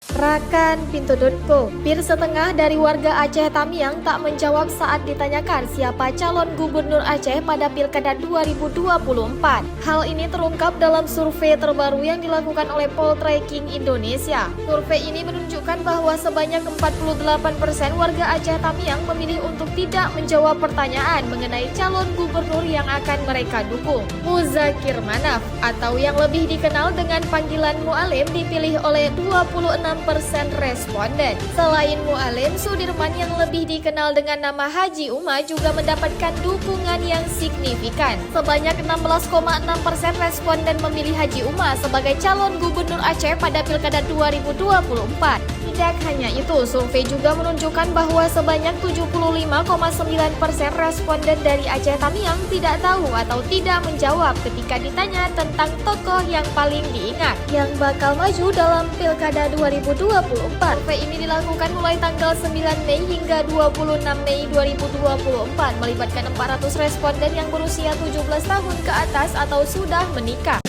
Rakan.co, bir setengah dari warga Aceh Tamiang tak menjawab saat ditanyakan siapa calon gubernur Aceh pada Pilkada 2024. Hal ini terungkap dalam survei terbaru yang dilakukan oleh Poltreking Indonesia. Survei ini menunjukkan bahwa sebanyak 48% warga Aceh Tamiang memilih untuk tidak menjawab pertanyaan mengenai calon gubernur yang akan mereka dukung. Muzakir Manaf atau yang lebih dikenal dengan panggilan Mualim dipilih oleh 26% responden. Selain Mualim, Sudirman yang lebih dikenal dengan nama Haji Uma juga mendapatkan dukungan yang signifikan. Sebanyak 16,6% responden memilih Haji Uma sebagai calon gubernur Aceh pada Pilkada 2024. Tidak hanya itu, survei juga menunjukkan bahwa sebanyak 75,9% responden dari Aceh Tamiang tidak tahu atau tidak menjawab ketika ditanya tentang tokoh yang paling diingat yang bakal maju dalam Pilkada 2024. Survei ini dilakukan mulai tanggal 9 Mei hingga 26 Mei 2024, melibatkan 400 responden yang berusia 17 tahun ke atas atau sudah menikah.